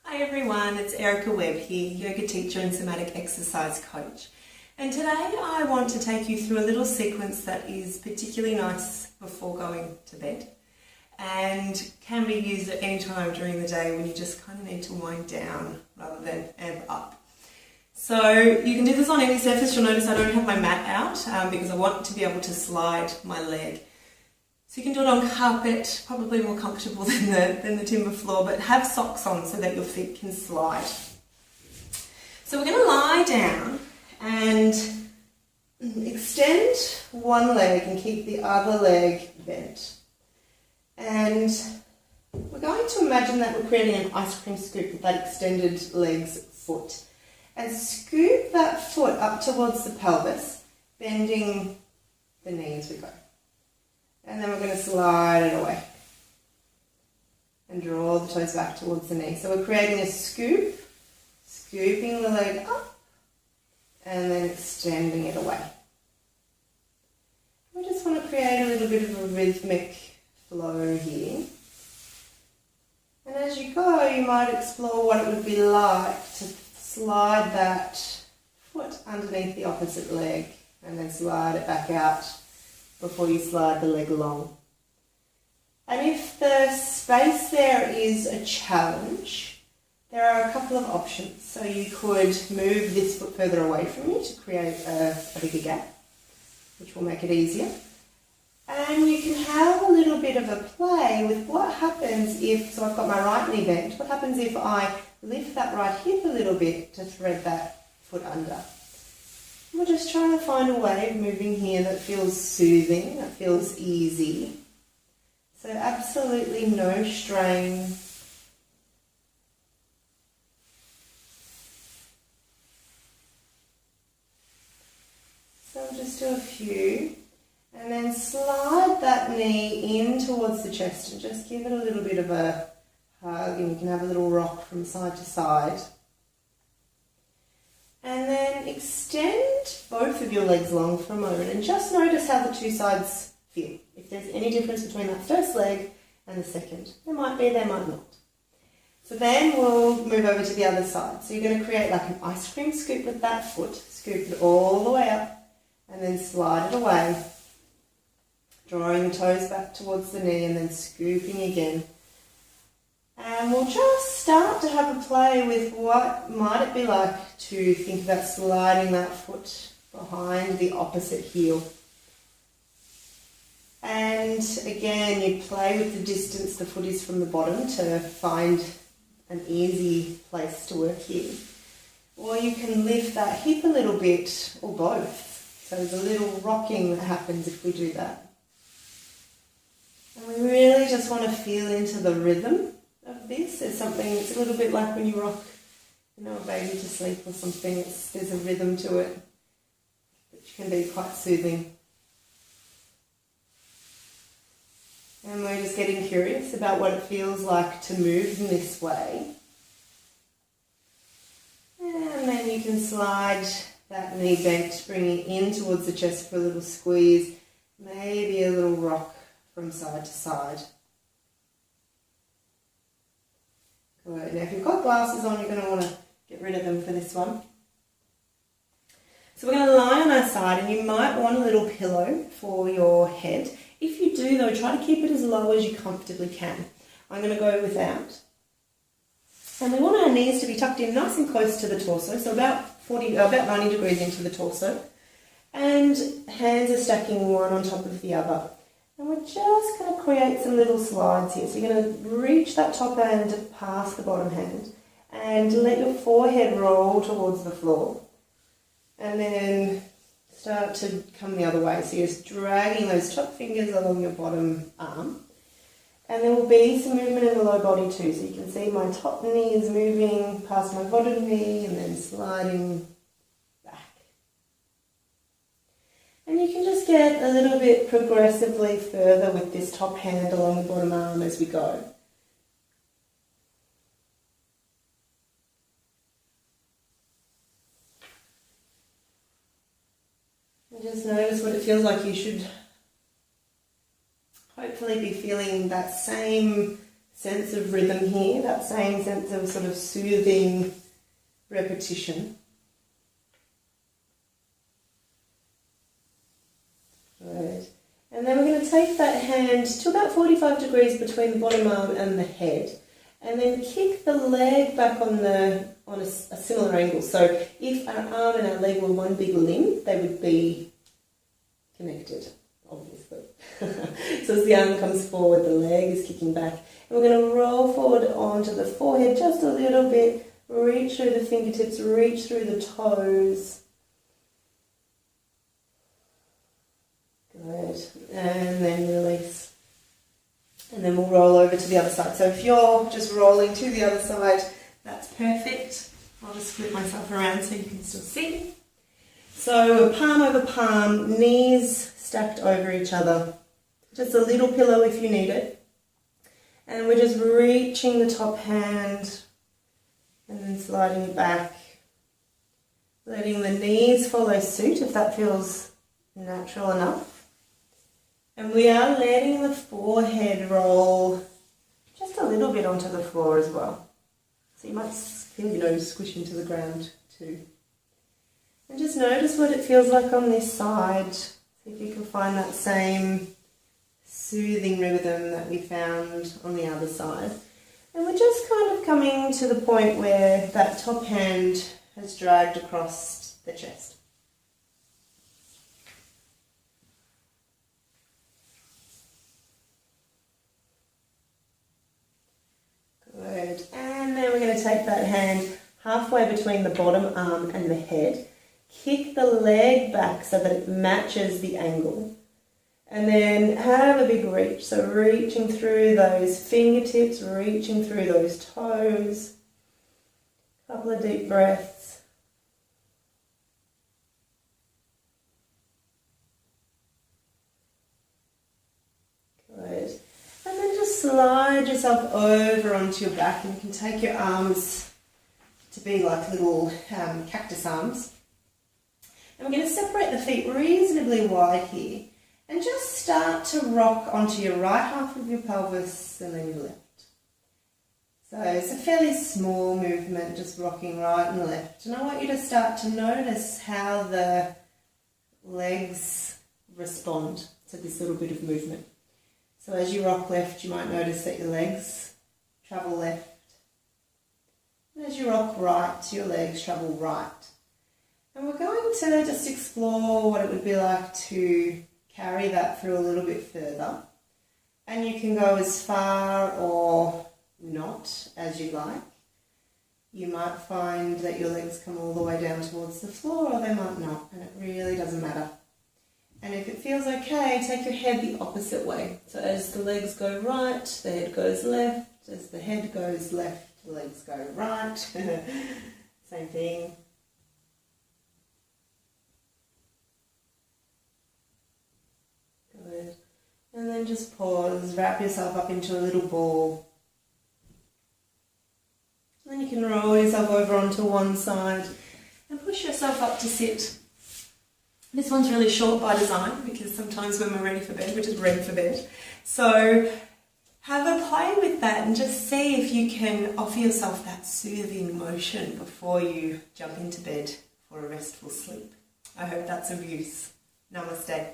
Hi everyone, it's Erica Webb here, yoga teacher and somatic exercise coach. And today I want to take you through a little sequence that is particularly nice before going to bed and can be used at any time during the day when you just kind of need to wind down rather than amp up. So you can do this on any surface. You'll notice I don't have my mat out because I want to be able to slide my leg. So you can do it on carpet, probably more comfortable than the timber floor, but have socks on so that your feet can slide. So we're going to lie down and extend one leg and keep the other leg bent. And we're going to imagine that we're creating an ice cream scoop with that extended leg's foot. And scoop that foot up towards the pelvis, bending the knee as we go. And then we're going to slide it away and draw the toes back towards the knee. So we're creating a scoop, scooping the leg up and then extending it away. We just want to create a little bit of a rhythmic flow here. And as you go, you might explore what it would be like to slide that foot underneath the opposite leg and then slide it back out before you slide the leg along. And if the space there is a challenge, there are a couple of options. So you could move this foot further away from you to create a bigger gap, which will make it easier. And you can have a little bit of a play with what happens if, so I've got my right knee bent, what happens if I lift that right hip a little bit to thread that foot under. We're just trying to find a way of moving here that feels soothing, that feels easy. So absolutely no strain. So we'll just do a few. And then slide that knee in towards the chest and just give it a little bit of a hug, and you can have a little rock from side to side. And then extend both of your legs long for a moment and just notice how the two sides feel. If there's any difference between that first leg and the second. There might be, there might not. So then we'll move over to the other side. So you're going to create like an ice cream scoop with that foot. Scoop it all the way up and then slide it away. Drawing the toes back towards the knee and then scooping again. And we'll just start to have a play with what might it be like to think about sliding that foot behind the opposite heel. And again, you play with the distance the foot is from the bottom to find an easy place to work here. Or you can lift that hip a little bit, or both. So there's a little rocking that happens if we do that. And we really just want to feel into the rhythm of this. There's something, it's a little bit like when you rock, a baby to sleep or something. There's a rhythm to it, which can be quite soothing. And we're just getting curious about what it feels like to move in this way. And then you can slide that knee bent, bringing it in towards the chest for a little squeeze, maybe a little rock from side to side. Good. Now if you've got glasses on, you're going to want to get rid of them for this one. So we're going to lie on our side, and you might want a little pillow for your head. If you do though, try to keep it as low as you comfortably can. I'm going to go without. And we want our knees to be tucked in nice and close to the torso, so about 90 degrees into the torso. And hands are stacking one on top of the other. And we're just going to create some little slides here. So you're going to reach that top hand past the bottom hand and let your forehead roll towards the floor. And then start to come the other way. So you're just dragging those top fingers along your bottom arm. And there will be some movement in the low body too. So you can see my top knee is moving past my bottom knee and then sliding back. And you can just get a little bit progressively further with this top hand along the bottom arm as we go. And just notice what it feels like. You should hopefully be feeling that same sense of rhythm here, that same sense of sort of soothing repetition. Good. And then we're going to take that hand to about 45 degrees between the bottom arm and the head, and then kick the leg back on a similar angle. So if our arm and our leg were one big limb, they would be connected, obviously. So as the arm comes forward, the leg is kicking back. And we're going to roll forward onto the forehead just a little bit, reach through the fingertips, reach through the toes. Good. And then release. And then we'll roll over to the other side. So if you're just rolling to the other side, that's perfect. I'll just flip myself around so you can still see. So palm over palm, knees stacked over each other. Just a little pillow if you need it. And we're just reaching the top hand and then sliding it back. Letting the knees follow suit if that feels natural enough. And we are letting the forehead roll just a little bit onto the floor as well. So you might feel your nose squish into the ground too. And just notice what it feels like on this side. See if you can find that same soothing rhythm that we found on the other side. And we're just kind of coming to the point where that top hand has dragged across the chest. Good. And then we're going to take that hand halfway between the bottom arm and the head. Kick the leg back so that it matches the angle. And then have a big reach. So reaching through those fingertips, reaching through those toes. Couple of deep breaths. Good. And then just slide yourself over onto your back, and you can take your arms to be like little cactus arms. And we're going to separate the feet reasonably wide here and just start to rock onto your right half of your pelvis and then your left. So it's a fairly small movement, just rocking right and left. And I want you to start to notice how the legs respond to this little bit of movement. So as you rock left, you might notice that your legs travel left. And as you rock right, your legs travel right. And we're going to just explore what it would be like to carry that through a little bit further. And you can go as far or not as you like. You might find that your legs come all the way down towards the floor, or they might not, and it really doesn't matter. And if it feels okay, take your head the opposite way. So as the legs go right, the head goes left. As the head goes left, the legs go right. Same thing. Good. And then just pause, wrap yourself up into a little ball. And then you can roll yourself over onto one side and push yourself up to sit. This one's really short by design because sometimes when we're ready for bed, we're just ready for bed. So have a play with that and just see if you can offer yourself that soothing motion before you jump into bed for a restful sleep. I hope that's of use. Namaste.